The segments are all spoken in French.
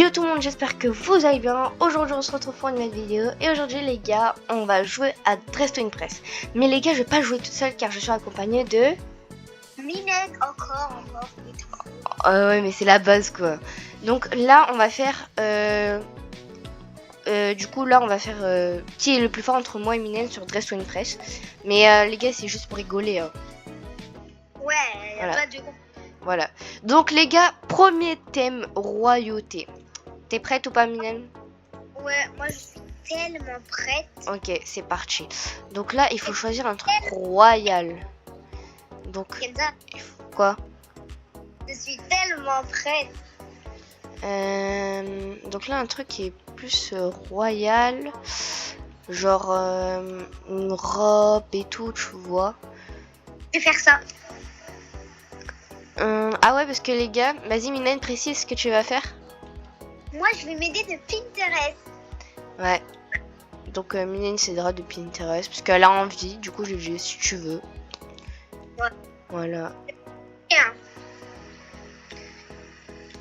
Hello tout le monde, j'espère que vous allez bien. Aujourd'hui on se retrouve pour une nouvelle vidéo. Et aujourd'hui les gars, on va jouer à Dress to Impress. Mais les gars, je vais pas jouer toute seule car je suis accompagnée de... Minette, encore. Ouais mais c'est la base quoi. Donc là on va faire... du coup là on va faire... qui est le plus fort entre moi et Minette sur Dress to Impress. Mais les gars c'est juste pour rigoler. Hein. Ouais, y a Voilà. pas de... Voilà. Donc les gars, premier thème, royauté. T'es prête ou pas Minette? Ouais, moi je suis tellement prête. Ok, c'est parti. Donc là, il faut choisir un truc royal. Donc, Kenza, quoi? je suis tellement prête. Donc là, un truc qui est plus royal. Genre une robe et tout, tu vois. Je vais faire ça. Ah ouais, parce que les gars, vas-y Minen, précise ce que tu vas faire. Moi je vais m'aider de Pinterest. Ouais. Donc Minen s'aidera de Pinterest parce qu'elle a envie. Du coup, je lui dis si tu veux. Ouais. Voilà. Tiens.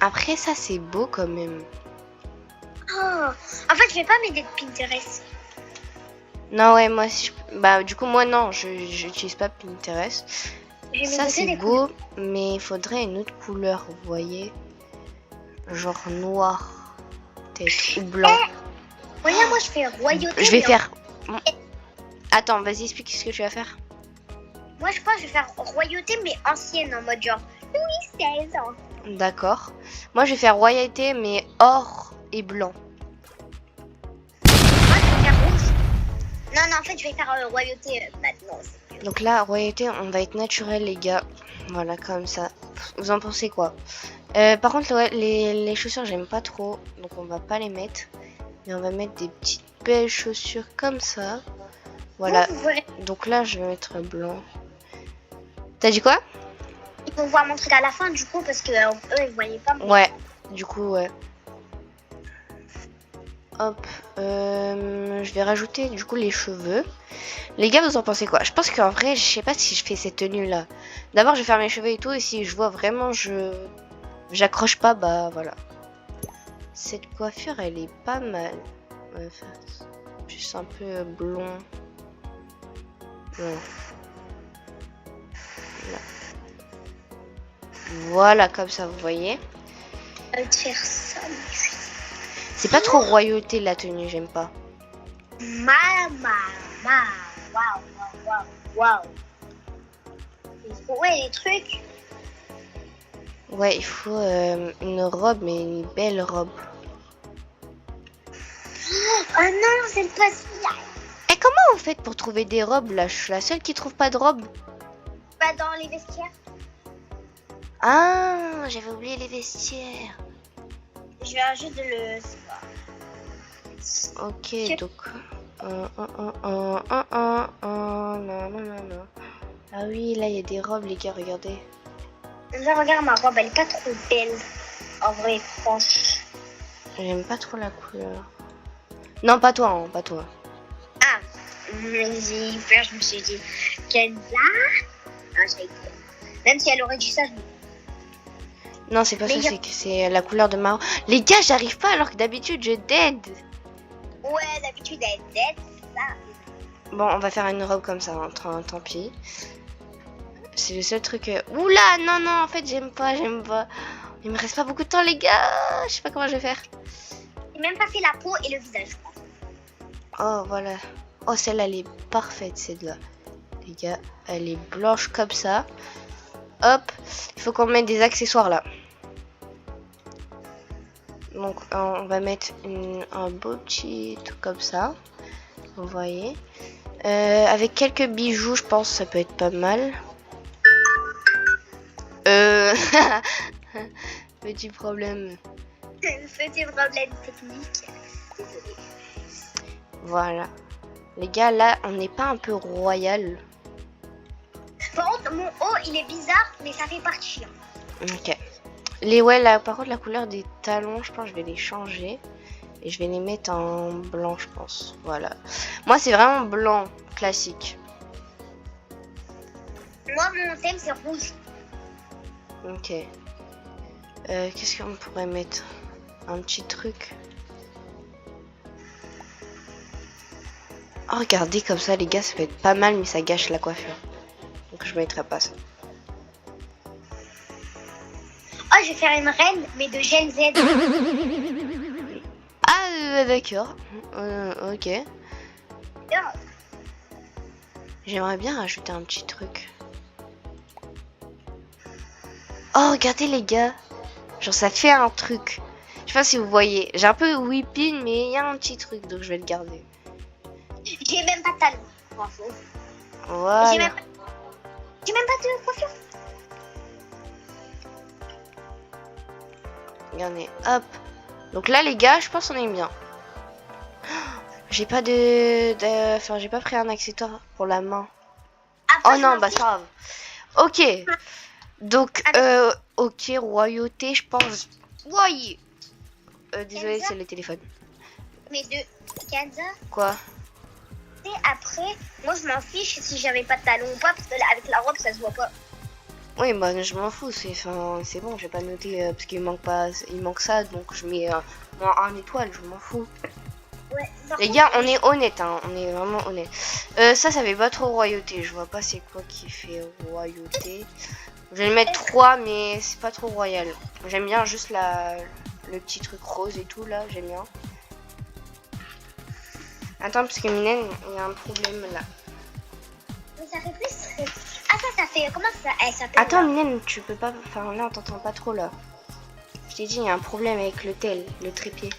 Après ça, c'est beau quand même. Oh. En fait, je vais pas m'aider de Pinterest. Non, ouais, moi, si bah, du coup, moi, non, je j'utilise pas Pinterest. Je vais Ça, m'aider c'est des beau, mais il faudrait une autre couleur, vous voyez. Genre noir, peut-être, ou blanc. Regarde, moi je fais royauté. Je vais mais faire... Attends, vas-y, explique ce que tu vas faire. Moi je pense que je vais faire royauté, mais ancienne, en mode genre Louis XVI. D'accord. Moi, je vais faire royauté, mais or et blanc. Moi je vais faire rouge. Non, en fait, je vais faire royauté maintenant. Donc là, royauté, on va être naturel, les gars. Voilà, comme ça. Vous en pensez quoi? Par contre, ouais, les chaussures, j'aime pas trop. Donc, on va pas les mettre. Mais on va mettre des petites belles chaussures comme ça. Voilà. Vous verrez. Donc là, je vais mettre blanc. T'as dit quoi? Ils vont voir mon truc à la fin, du coup, parce que eux, ils voyaient pas. Ouais. Du coup, ouais. Hop. Je vais rajouter, du coup, les cheveux. Les gars, vous en pensez quoi? Je pense qu'en vrai, je sais pas si je fais cette tenue-là. D'abord, je vais faire mes cheveux et tout. Et si je vois vraiment, j'accroche pas, bah voilà. Cette coiffure, elle est pas mal. Ouais, juste un peu blond. Ouais. Voilà, comme ça, vous voyez. Je vais te faire ça. C'est pas trop royauté la tenue, j'aime pas. Waouh. Ouais, les trucs. Ouais, il faut une robe, mais une belle robe. Oh non, c'est pas ça. Et comment vous faites pour trouver des robes là? Je suis la seule qui trouve pas de robe. Pas dans les vestiaires. Ah, j'avais oublié les vestiaires. Je viens juste de le... Ok, donc... non. Ah oui, là, il y a des robes, les gars, regardez. Là, regarde, ma robe, elle est pas trop belle. En vrai, franche. J'aime pas trop la couleur. Non, pas toi, hein, pas toi. Ah, j'ai peur, je me suis dit, Kenza. Non, j'ai peur. Même si elle aurait dit ça, je... Non, c'est pas Mais ça, c'est la couleur de marron. Les gars, j'arrive pas alors que d'habitude, je dead. Ouais, d'habitude, elle est dead, c'est ça. Bon, on va faire une robe comme ça, hein, tant pis. C'est le seul truc... Oula, non, en fait, j'aime pas. Il me reste pas beaucoup de temps, les gars. Je sais pas comment je vais faire. J'ai même pas fait la peau et le visage, je pense. Oh, voilà. Oh, celle-là, elle est parfaite, celle-là. Les gars, elle est blanche comme ça. Hop, il faut qu'on mette des accessoires, là. Donc, on va mettre un beau petit truc comme ça. Vous voyez. Avec quelques bijoux, je pense que ça peut être pas mal. Petit problème. Petit problème technique. Désolée. Voilà. Les gars, là, on n'est pas un peu royal. Par contre, mon haut, il est bizarre, mais ça fait partie. Ok. Ouais, là, par contre, la couleur des talons, je pense que je vais les changer. Et je vais les mettre en blanc, je pense. Voilà. Moi, c'est vraiment blanc, classique. Moi, mon thème, c'est rouge. Ok. Qu'est-ce qu'on pourrait mettre? un petit truc. Oh, regardez comme ça les gars, ça peut être pas mal mais ça gâche la coiffure. Donc je mettrai pas ça. Oh, je vais faire une reine, mais de Gen Z. Ah d'accord. Ok. J'aimerais bien rajouter un petit truc. Oh regardez les gars. Genre ça fait un truc. Je sais pas si vous voyez. J'ai un peu whipping mais il y a un petit truc donc je vais le garder. J'ai même pas de talons. Bravo. Voilà. J'ai même pas de coiffure. Regardez, hop. Donc là les gars, je pense qu'on est bien. J'ai pas enfin j'ai pas pris un accessoire pour la main. Après, Oh non, bah c'est grave. Ok. Donc ok, royauté, je pense. Oui. Désolé, c'est le téléphone. Mais de Kenza, Quoi? et après, moi je m'en fiche si j'avais pas de talons ou pas, parce que là, avec la robe ça se voit pas. Oui, bah je m'en fous, c'est bon, je vais pas noter parce qu'il manque pas, il manque ça, donc je mets moi un étoile, je m'en fous. Ouais, Les gars, on est honnête, hein, on est vraiment honnête. Ça fait pas trop royauté, je vois pas c'est quoi qui fait royauté. Je vais le mettre 3, mais c'est pas trop royal. J'aime bien juste le petit truc rose et tout là, j'aime bien. Attends, parce que Mylène, il y a un problème là. Mais ça fait plus. Ah, ça fait. Comment ça s'appelle? Attends, Mylène, tu peux pas. Enfin, là, on t'entend pas trop là. Je t'ai dit, il y a un problème avec le trépied.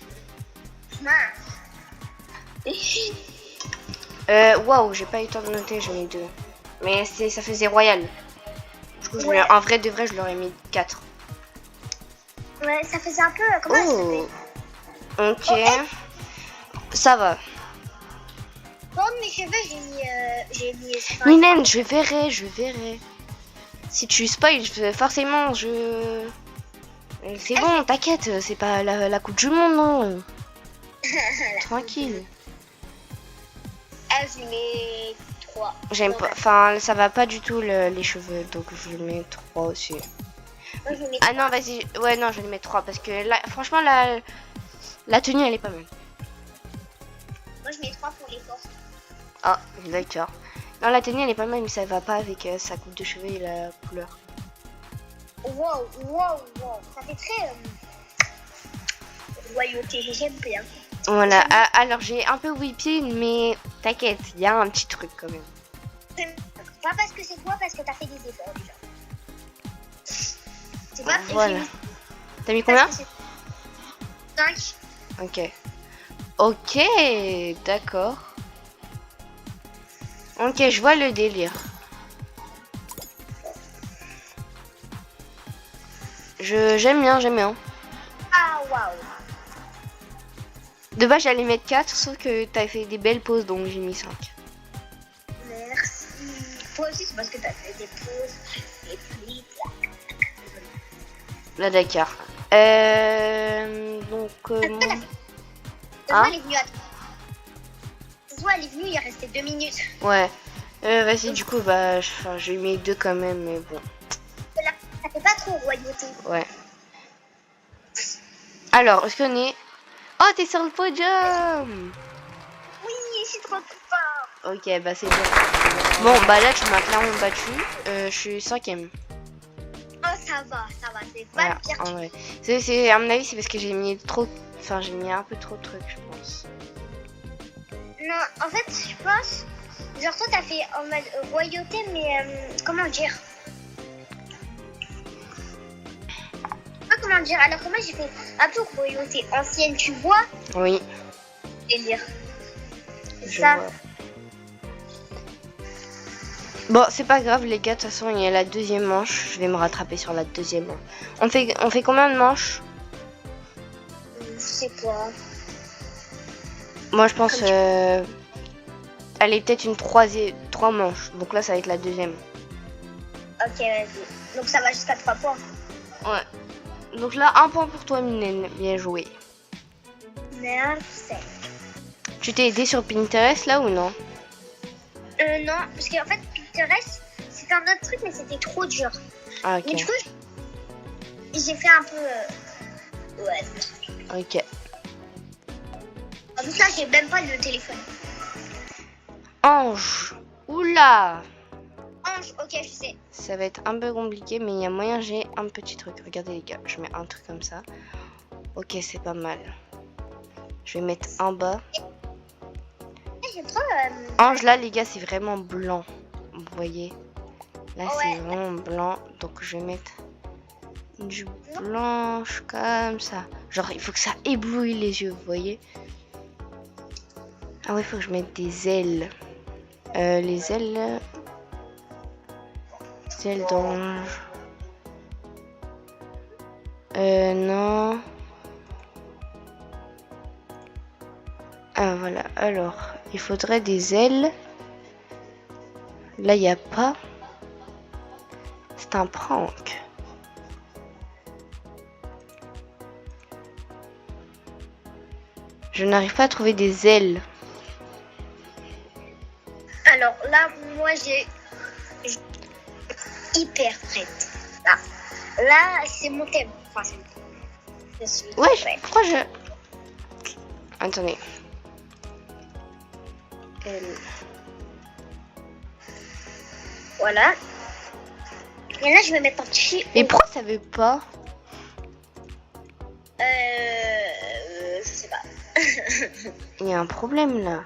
Waouh, j'ai pas eu le temps de noter, j'en ai 2. Mais ça faisait royal. Du coup, Ouais. en vrai de vrai, je leur ai mis 4. Ouais, ça faisait un peu. Comment ça s'appelle? Ok. Ça va. Bon, mes cheveux, j'ai mis. Mylène, je verrai. Si tu spoil, forcément, c'est bon, t'inquiète, c'est pas la coupe du monde, non. Tranquille. Ah, je mets 3. J'aime pas, enfin, ça va pas du tout les cheveux, donc je mets 3 aussi. Moi, je mets Ah non, vas-y, ouais, non, je vais les mettre 3 parce que là, franchement, la tenue, elle est pas mal. Moi, je mets 3 pour les forces. Ah, d'accord. Non, la tenue, elle est pas mal, mais ça va pas avec sa coupe de cheveux et la couleur. Wow. Ça fait très. Royauté, j'aime bien. Voilà, alors j'ai un peu whipping, mais t'inquiète, il y a un petit truc quand même. Pas parce que c'est toi, parce que t'as fait des efforts déjà. C'est pas Voilà. T'as mis combien? 5. Ok. Ok, d'accord. Ok, je vois le délire. J'aime bien. Ah, waouh. De base, j'allais mettre 4, sauf que t'as fait des belles pauses, donc j'ai mis 5. Merci. Toi aussi, c'est parce que t'as fait des pauses et puis. Là, d'accord. Donc, Hein? Elle est venue à. Soit elle est venue, il est resté 2 minutes. ouais. Vas-y, du coup, bah, j'ai mis 2 quand même, mais bon. Là, ça fait pas trop royauté. Ouais. Alors, est-ce qu'on est... Oh, t'es sur le podium! Oui, je suis trop fort. Ok, bah c'est bien. Bon, bah là, tu m'as clairement battu. Je suis 5ème. Oh, ça va, c'est pas Voilà, le pire. en vrai. C'est, à mon avis, c'est parce que j'ai mis trop... Enfin, j'ai mis un peu trop de trucs, je pense. Non, en fait, je pense. Genre, toi, t'as fait en mode royauté, mais comment dire? Pas comment dire, alors que moi, j'ai fait un peu royauté ancienne, tu vois? Oui, Délire. je Ça. vois. Bon, c'est pas grave, les gars. De toute façon, il y a la deuxième manche. Je vais me rattraper sur la deuxième manche. On fait combien de manches? Je sais pas. Moi, je pense... Allez, peut-être une 3 manches. Donc là, ça va être la deuxième. Ok, vas-y. Donc, ça va jusqu'à 3 points. Ouais. Donc là, 1 point pour toi, Mylène. Bien joué. Merci. Tu t'es aidé sur Pinterest, là, ou non? Non, parce qu'en fait, Pinterest, c'était un autre truc, mais c'était trop dur. Ah, ok. Mais du coup, j'ai fait un peu... Ouais, Ok. En plus là, j'ai même pas le téléphone. Ange. Oula. Ange, ok, je sais. Ça va être un peu compliqué, mais il y a moyen, j'ai un petit truc. Regardez les gars, je mets un truc comme ça. Ok, c'est pas mal. Je vais mettre en bas. J'ai trop... Ange, là, les gars, c'est vraiment blanc. Vous voyez? Là, Ouais. c'est vraiment blanc. Donc, je vais mettre du blanche comme ça. Genre, il faut que ça éblouisse les yeux, vous voyez? Ah ouais, il faut que je mette des ailes. Les ailes... Les ailes d'ange. Non. Ah, voilà. Alors, il faudrait des ailes. Là, il n'y a pas. C'est un prank. Je n'arrive pas à trouver des ailes. Alors là, moi, j'ai hyper prête. Là c'est mon thème. Enfin, c'est mon thème. Je suis Ouais, prête. pourquoi je... Attendez. Ailes. Voilà. Et là, je vais mettre un petit... Mais pourquoi ça veut pas? Je sais pas. Il y a un problème là.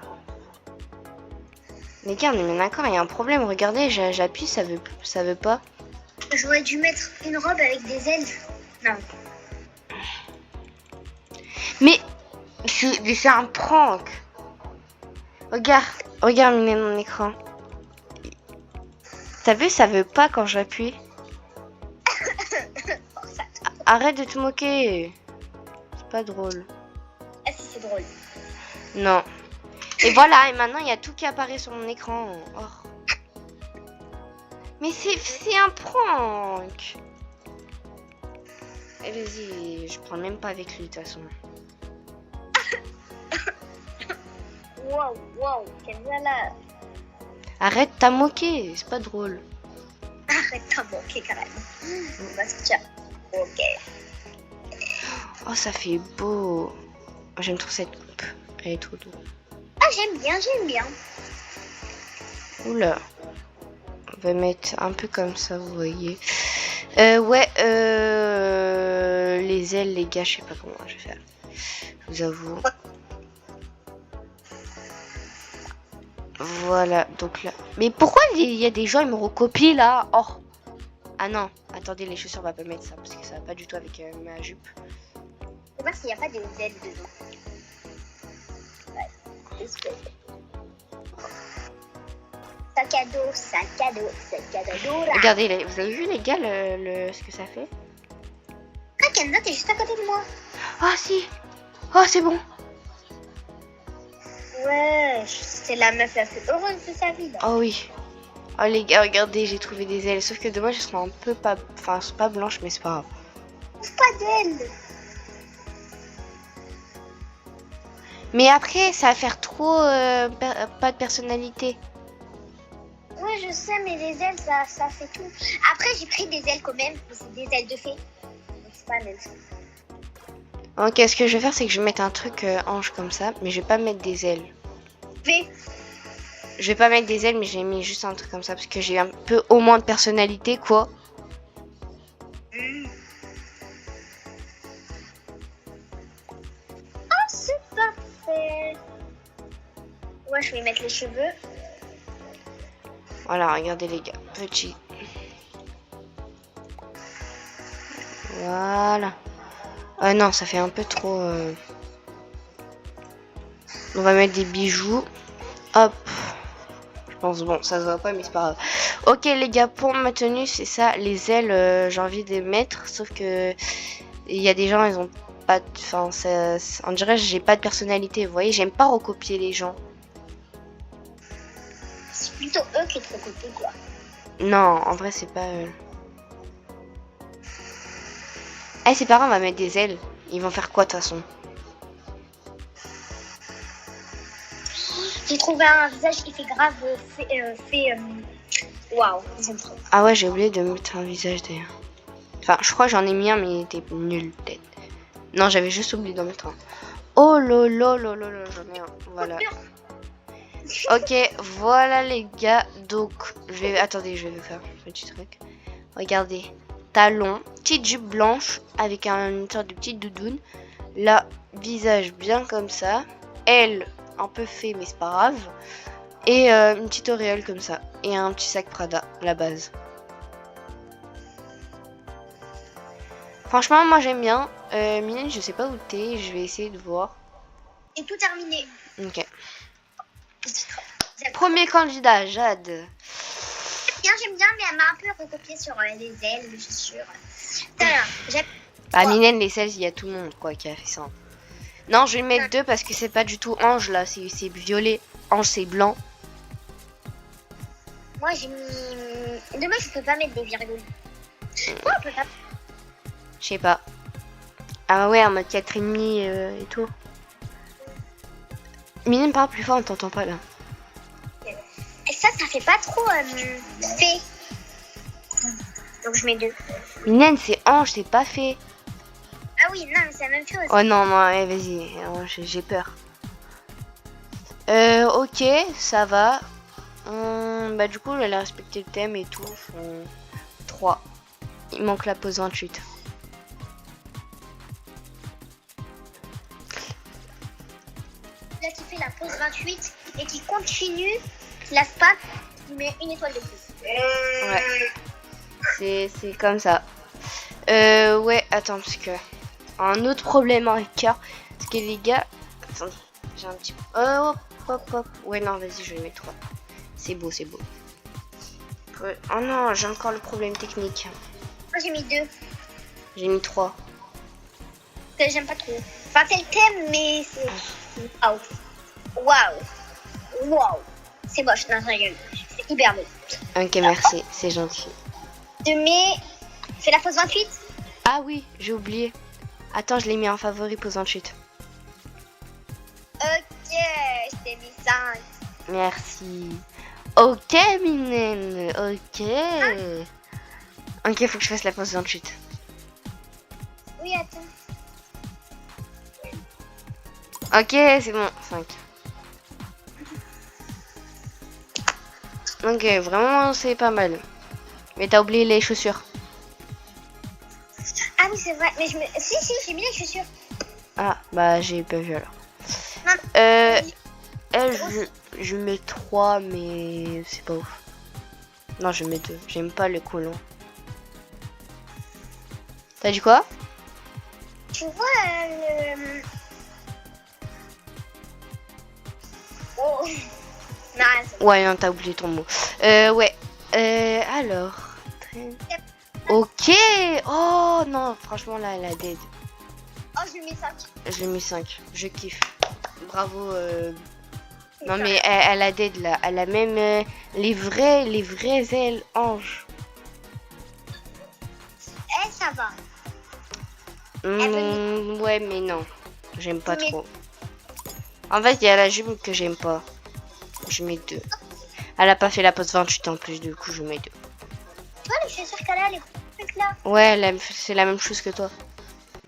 Les gars, on est bien d'accord, il y a un problème. Regardez, j'appuie, ça veut pas. J'aurais dû mettre une robe avec des ailes. Non. Mais c'est un prank. Regarde mon écran. T'as vu, ça veut pas quand j'appuie. Arrête de te moquer. C'est pas drôle. Ah si, c'est drôle. Non. Et voilà, et maintenant il y a tout qui apparaît sur mon écran. Oh. Mais c'est un prank. Et vas-y, je prends même pas avec lui de toute façon. Wow, Kenza là. Arrête de t'as moqué, c'est pas drôle. Arrête ta moquer carrément. On va se dire. Ok. Oh, ça fait beau. J'aime trop cette coupe. Elle est trop douce. Ah, j'aime bien. Oula. On va mettre un peu comme ça, vous voyez. Les ailes, les gars, je sais pas comment je vais faire. Je vous avoue. Voilà, donc là. Mais pourquoi il y a des gens, ils me recopient là? Oh. Ah non, attendez, les chaussures, on va pas mettre ça parce que ça va pas du tout avec ma jupe. On va voir s'il n'y a pas des ailes dedans. Ouais. Sac à dos là. Regardez, vous avez vu les gars ce que ça fait? Ah, Kenza, t'es juste à côté de moi. Ah si. Oh, c'est bon. Ouais, c'est la meuf la plus heureuse de sa vie là. Oh oui. Oh les gars, regardez, j'ai trouvé des ailes. Sauf que dommage, elles seront un peu pas... Enfin, elles sont pas blanches, mais c'est pas grave. Trouve pas d'ailes. Mais après, ça va faire trop... pas de personnalité. Ouais, je sais, mais les ailes, ça fait tout. Après, j'ai pris des ailes quand même, mais c'est des ailes de fée. Donc c'est pas la même chose. Ok, ce que je vais faire, c'est que je vais mettre un truc ange comme ça, mais je vais pas mettre des ailes. V. Je vais pas mettre des ailes, mais j'ai mis juste un truc comme ça, parce que j'ai un peu au moins de personnalité, quoi. Oh, c'est parfait. Ouais, je vais mettre les cheveux. Voilà, regardez les gars, petit. Voilà. Non, ça fait un peu trop... On va mettre des bijoux. Hop. Je pense, bon, ça se voit pas, mais c'est pas grave. Ok, les gars, pour ma tenue, c'est ça. Les ailes, j'ai envie de les mettre. Sauf que il y a des gens, ils ont pas de... Enfin, on dirait que j'ai pas de personnalité, vous voyez. J'aime pas recopier les gens. C'est plutôt eux qui te recopient, quoi. Non, en vrai, c'est pas... Eh, c'est pas grave, on va mettre des ailes. Ils vont faire quoi, de toute façon? J'ai trouvé un visage qui fait grave waouh, j'aime trop. Ah ouais, j'ai oublié de mettre un visage d'ailleurs. Enfin, je crois que j'en ai mis un, mais il était nul peut-être. Non, j'avais juste oublié d'en mettre un. Oh lolo lolo lolo, j'en ai un. Voilà. Ok, voilà les gars. Donc, attendez, je vais vous faire un petit truc. Regardez. Talons, petite jupe blanche avec une sorte de petite doudoune. Là, visage bien comme ça. Elle, un peu fait, mais c'est pas grave. Et une petite auréole comme ça. Et un petit sac Prada, la base. Franchement, moi j'aime bien. Mine, je sais pas où t'es. Je vais essayer de voir. Et tout terminé. Ok. Premier candidat, Jade. J'aime bien, mais elle m'a un peu recopié sur les ailes, les chaussures. J'aime. Bah, Minen, les 16, il y a tout le monde quoi qui a fait ça. Non, je vais le mettre 2 parce que c'est pas du tout Ange là, c'est violet. Ange, c'est blanc. Moi, j'ai mis. Demain, je peux pas mettre des virgules. Pourquoi on peut pas? Je sais pas. Ah ouais, en mode 4,5 et tout. Minen, parle plus fort, on t'entend pas là. Et ça fait pas trop fait. Donc, je mets 2. Minen, c'est Ange, c'est pas fait. Ah oui, non, mais c'est la même chose. Oh non, non, ouais, vas-y, j'ai peur. Ok, ça va. Bah du coup, elle a respecté le thème et tout. 3. Il manque la pause 28. Là, qui fait la pause 28 et qui continue, qui lasse pas, il met une étoile de plus. Ouais. C'est comme ça. Ouais, attends, parce que... Un autre problème avec cœur. Parce que les gars... Attendez, j'ai un petit peu... hop, hop, hop. Ouais, non, vas-y, je vais mettre 3. C'est beau, c'est beau. Oh non, j'ai encore le problème technique. Moi, j'ai mis 2. J'ai mis 3. Que j'aime pas trop. Enfin, c'est le thème, mais c'est... Waouh. Waouh. Waouh. C'est moche, non, je rigole. C'est hyper beau. Ok, merci, c'est gentil. Mais... Fais la pause 28. Ah oui, j'ai oublié. Attends, je l'ai mis en favori, pause 28. Ok, je t'ai mis 5. Merci. Ok, Minen. Ok. Ok, faut que je fasse la pause 28. Oui, attends. Ok, c'est bon. 5. Ok, vraiment, c'est pas mal. Mais t'as oublié les chaussures. Ah oui, c'est vrai. Mais Si, j'ai mis les chaussures. Ah, bah, j'ai pas vu alors. Non. Elle, je mets 3, mais c'est pas ouf. Non, je mets 2. J'aime pas le collant. T'as dit quoi? Tu vois le... Oh. Non, ouais, non, t'as oublié ton mot. Ouais. Alors. Ok. Oh non, franchement là, elle a dead. Oh, je lui mets 5. Je l'ai mis 5. Je kiffe. Bravo. Non mais elle a dead là. Elle a même les vraies ailes anges. Eh, ça va. Ouais, mais non. J'aime pas trop. En fait, il y a la jupe que j'aime pas. Je mets 2. Elle a pas fait la pause 28 en plus, du coup, je mets 2. Tu vois les chaussures qu'elle a, les trucs là? Ouais, c'est la même chose que toi.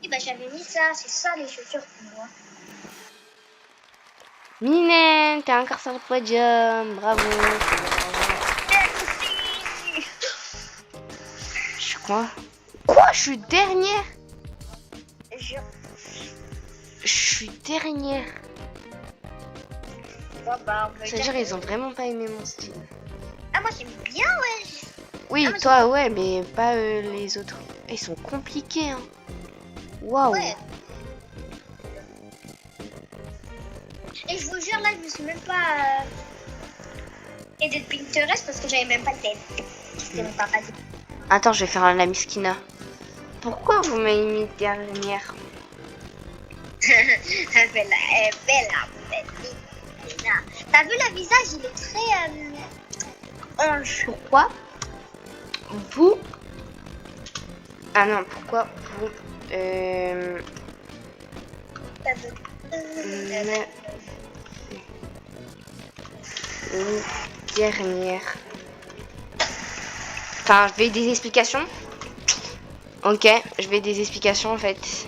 Oui, bah j'avais mis ça. C'est ça les chaussures pour moi. Minen, t'es encore sur le podium. Bravo. Je crois. Quoi? Je suis dernière? Je suis dernière. Bah, C'est-à-dire ils ont vraiment pas aimé mon style. Ah, moi j'aime bien, ouais. Oui, toi ouais, mais pas les autres. Ils sont compliqués, hein. Waouh. Ouais. Et je vous jure, là, je me suis même pas aidée de Pinterest parce que j'avais même pas de tête. C'était mon papa. Attends, je vais faire un la miskina. Pourquoi vous m'avez mis dernière? T'as vu le visage, il est très ange. Pourquoi vous... Ah non, pourquoi vous... dernière. Enfin, je vais des explications. Ok, je vais des explications en fait.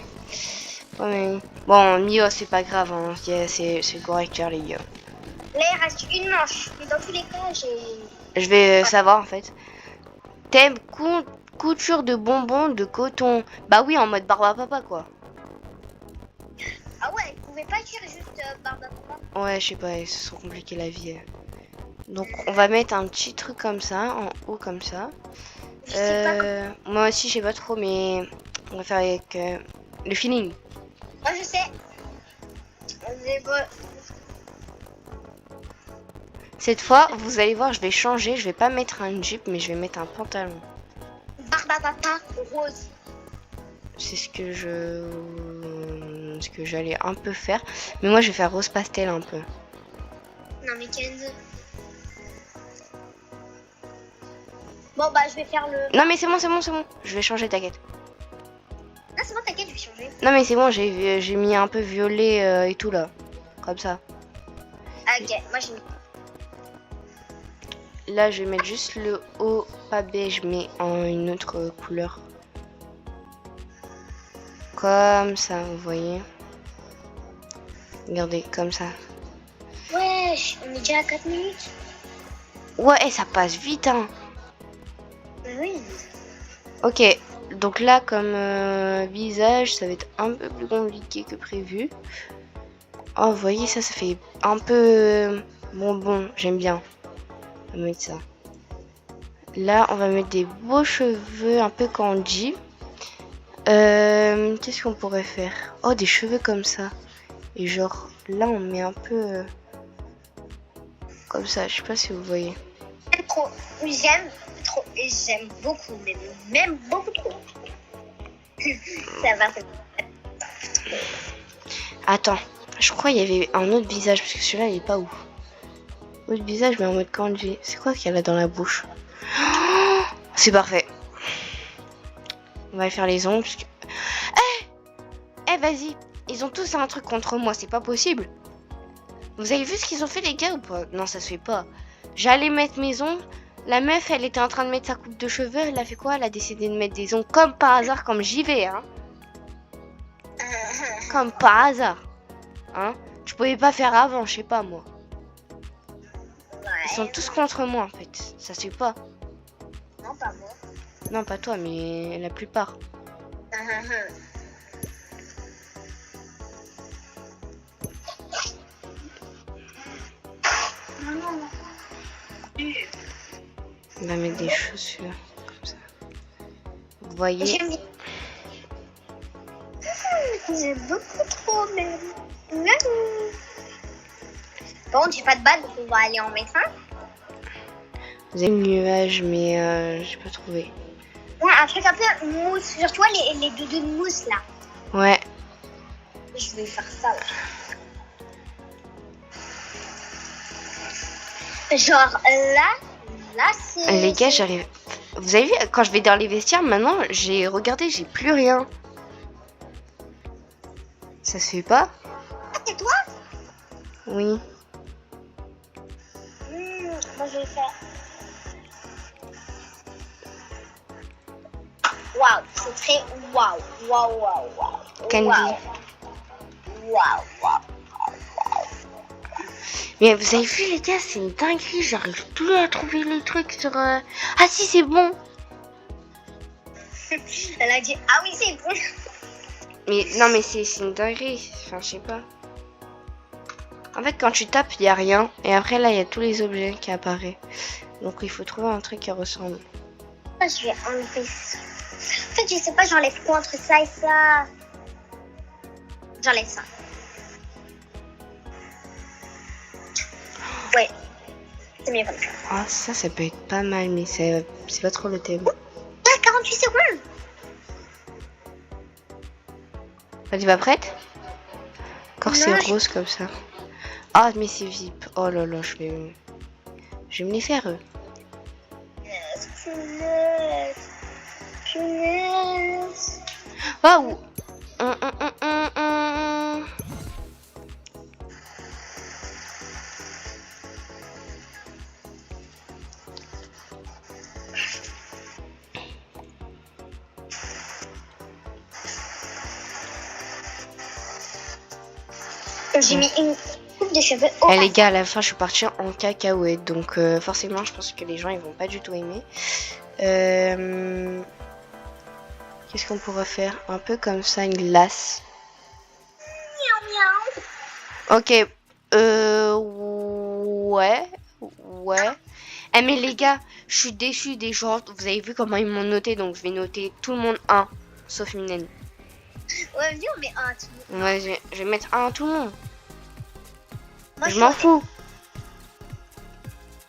Ouais, mais... Bon, Mio, c'est pas grave, hein. C'est correct, hein, les gars. Là, il reste une manche. Mais dans tous les cas, j'ai... Je vais savoir, en fait. Thème couture de bonbons de coton. Bah oui, en mode barbe à papa, quoi. Ah ouais, vous pouvez pas dire juste barbe à papa. Ouais, je sais pas, ils se sont compliqués la vie. Donc, on va mettre un petit truc comme ça, en haut comme ça. Je sais pas comment... Moi aussi, je sais pas trop, mais on va faire avec le feeling. Moi, je sais. Mais bon, Cette fois, vous allez voir, je vais changer. Je vais pas mettre un jupe, mais je vais mettre un pantalon. barbe à papa rose. C'est ce que j'allais un peu faire. Mais moi, je vais faire rose pastel un peu. Non, mais Kenzo. Bon, bah, je vais faire le... Non, mais c'est bon, c'est bon, c'est bon. Je vais changer, t'inquiète. Ah, c'est bon, t'inquiète, je vais changer. Non, mais c'est bon, j'ai mis un peu violet et tout là. Comme ça. Ah, ok, moi, j'ai mis... Là, je vais mettre juste le haut, pas beige, mais en une autre couleur. Comme ça, vous voyez. Regardez, comme ça. Wesh, on est déjà à 4 minutes. Ouais, ça passe vite, hein. Oui. Ok, donc là, comme visage, ça va être un peu plus compliqué que prévu. Oh, vous voyez, ça fait un peu bonbon. J'aime bien. On va mettre ça. Là, on va mettre des beaux cheveux un peu candy. Qu'est-ce qu'on pourrait faire? Oh, des cheveux comme ça. Et genre, là, on met un peu comme ça. Je sais pas si vous voyez. J'aime trop. J'aime beaucoup, même beaucoup trop. Ça va. Attends, je crois qu'il y avait un autre visage parce que celui-là, il est pas ouf. Autre visage, mais en mode candy. C'est quoi qu'il y a là dans la bouche? Oh, c'est parfait. On va faire les ongles. Eh, vas-y. Ils ont tous un truc contre moi. C'est pas possible. Vous avez vu ce qu'ils ont fait, les gars, ou pas? Non, ça se fait pas. J'allais mettre mes ongles. La meuf, elle était en train de mettre sa coupe de cheveux. Elle a fait quoi? Elle a décidé de mettre des ongles comme par hasard, comme j'y vais, hein. Comme par hasard. Hein? Je pouvais pas faire avant, je sais pas, moi. Ils sont tous contre moi, en fait. Ça se fait pas. Non, pas moi. Non, pas toi, mais la plupart. On va mettre des chaussures comme ça. Vous voyez? J'aime bien. J'aime beaucoup trop, même. Bon, j'ai pas de bague, donc on va aller en mettre un. Vous avez le nuage, mais j'ai pas trouvé. Ouais, un truc un peu mousse. Genre, tu vois, les doudous de mousse, là. Ouais. Je vais faire ça, là. Genre, là, c'est... Les gars, j'arrive... Vous avez vu, quand je vais dans les vestiaires, maintenant, j'ai regardé, j'ai plus rien. Ça se fait pas? Ah, c'est toi? Oui. Moi, je vais faire... Waouh, c'est très... Waouh, waouh, waouh, waouh. Candy. Waouh, waouh, waouh. Mais vous avez vu, les gars, c'est une dinguerie. J'arrive plus à trouver les trucs sur... Ah si, c'est bon. Elle a dit, ah oui, c'est bon. Mais non, mais c'est une dinguerie. Enfin, je sais pas. En fait, quand tu tapes, il y a rien. Et après, là, il y a tous les objets qui apparaissent. Donc, il faut trouver un truc qui ressemble. Je vais enlever ça. En fait, je sais pas, j'enlève quoi entre ça et ça. J'enlève ça. Ouais, c'est mieux comme ça. Ah, ça peut être pas mal, mais c'est pas trop le thème. Ah, 48 secondes. T'es pas prête? Encore Non, c'est je- rose comme ça. Ah, mais c'est VIP. Oh là là, je vais me les faire, eux. Punaise. Punaise. Waouh! J'ai mis une coupe de cheveux au Eh les gars, à la fin, je suis partie en cacahuète. Donc, forcément, je pense que les gens, ils vont pas du tout aimer. Qu'est-ce qu'on pourrait faire? Un peu comme ça, une glace. miaou. Ok. Ouais. Ouais. Eh mais les gars, je suis déçue des gens. Vous avez vu comment ils m'ont noté. Donc, je vais noter tout le monde 1. Sauf Minen. Ouais, vas-y, on met un. Ouais, je vais mettre 1 à tout le monde. Moi, Je m'en fous.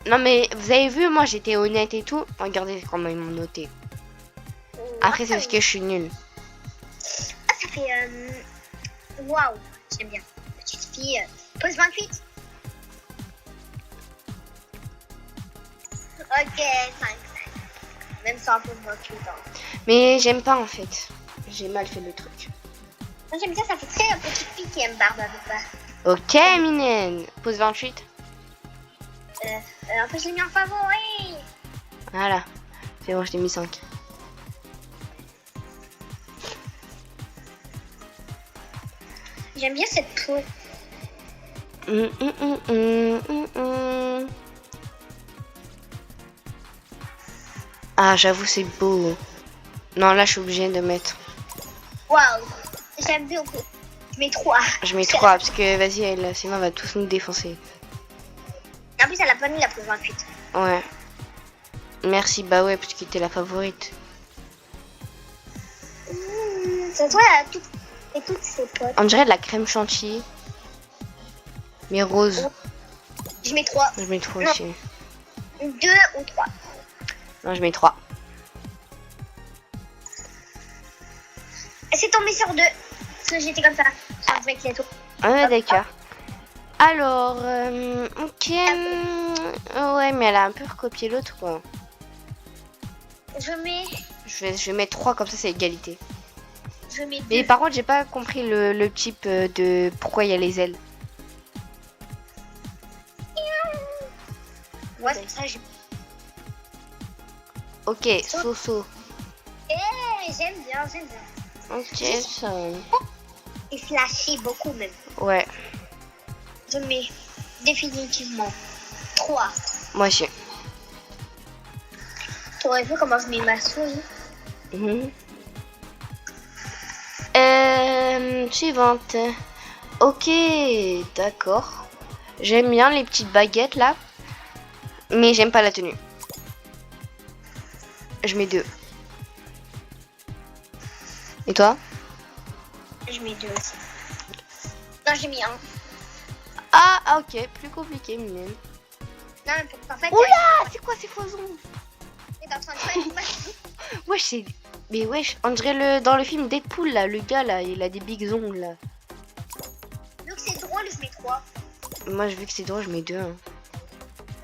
Non mais vous avez vu, moi j'étais honnête et tout. Regardez comment ils m'ont noté. Après c'est parce que je suis nulle. Ah, ça fait... Waouh, j'aime bien. Petite fille. Pose 28. Ok, 5. Même sans pose 28 ans. Mais j'aime pas en fait. J'ai mal fait le truc. Moi j'aime bien, ça fait très petite fille qui aime barbe à papa. Ok Minen. Pose 28. En plus, je l'ai mis en favori. Voilà. C'est bon, je t'ai mis 5. J'aime bien cette peau. Ah j'avoue c'est beau. Non là je suis obligée de mettre. Waouh, j'aime beaucoup. Je mets 3. Je mets 3 parce que vas-y elle, sinon elle va tous nous défoncer. En plus, elle a pas mis la pose 28. Ouais. Merci, bah ouais, parce que t'es la favorite. Ça se voit à toutes ses potes. On dirait de la crème chantilly. Mais rose. Je mets 3. Je mets 3 Non. aussi. 2 ou 3. Non, je mets 3. Et c'est tombé sur 2. Parce que j'étais comme ça. Avec les tours. Ah, d'accord. Alors, ok. Ouais, mais elle a un peu recopié l'autre, quoi. Je mets Je vais mettre 3, comme ça, c'est égalité. 2. Mais par contre, j'ai pas compris le type de pourquoi il y a les ailes. Ouais, c'est ça. Ok, Soso. J'aime bien. Ok, ça. Et flashy beaucoup même. Ouais, Je mets définitivement 3. moi aussi. Tu aurais vu comment je mets ma souris? Suivante. Ok, d'accord. J'aime bien les petites baguettes là. Mais j'aime pas la tenue. Je mets 2. Et toi? Je mets 2 aussi. Non, j'ai mis 1. Ah, ok, plus compliqué, Minen. Non, mais en fait, Oula, c'est quoi ces foisons? t'es en train de faire Wesh, c'est... Mais wesh, on dirait dans le film Deadpool là, le gars là, il a des bigs ongles là. Donc c'est drôle, je mets 3. Moi, vu que c'est drôle, je mets 2. Hein.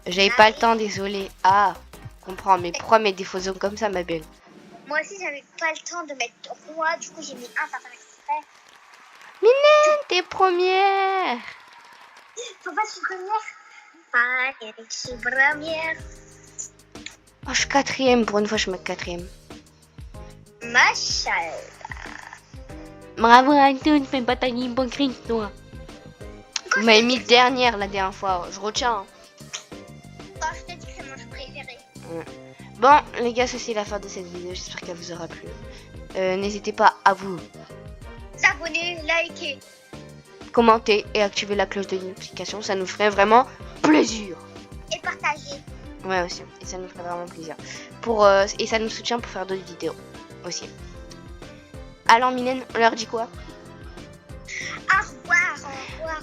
J'avais pas le temps, désolé. Ah, comprends, mais pourquoi mettre des faux ongles comme ça, ma belle? Moi aussi, j'avais pas le temps de mettre 3. Du coup, j'ai mis 1 par faire exprès. Minen, t'es première. Pourquoi je suis première? Ah, je suis première. Oh, je suis 4ème, pour une fois, je mets 4ème. Machallah. Bravo, Antoine, fais pas ta hypocrite, toi. Vous m'avez mis dernière la dernière fois, je retiens. Quand je t'ai dit que c'est mon jeu préféré. Bon, les gars, ceci est la fin de cette vidéo, j'espère qu'elle vous aura plu. N'hésitez pas à vous S'abonner, liker. commenter et activer la cloche de notification, ça nous ferait vraiment plaisir. Et partager. Ouais, aussi, et ça nous ferait vraiment plaisir. Et ça nous soutient pour faire d'autres vidéos aussi. Alors, Minen, on leur dit quoi? Au revoir, au revoir.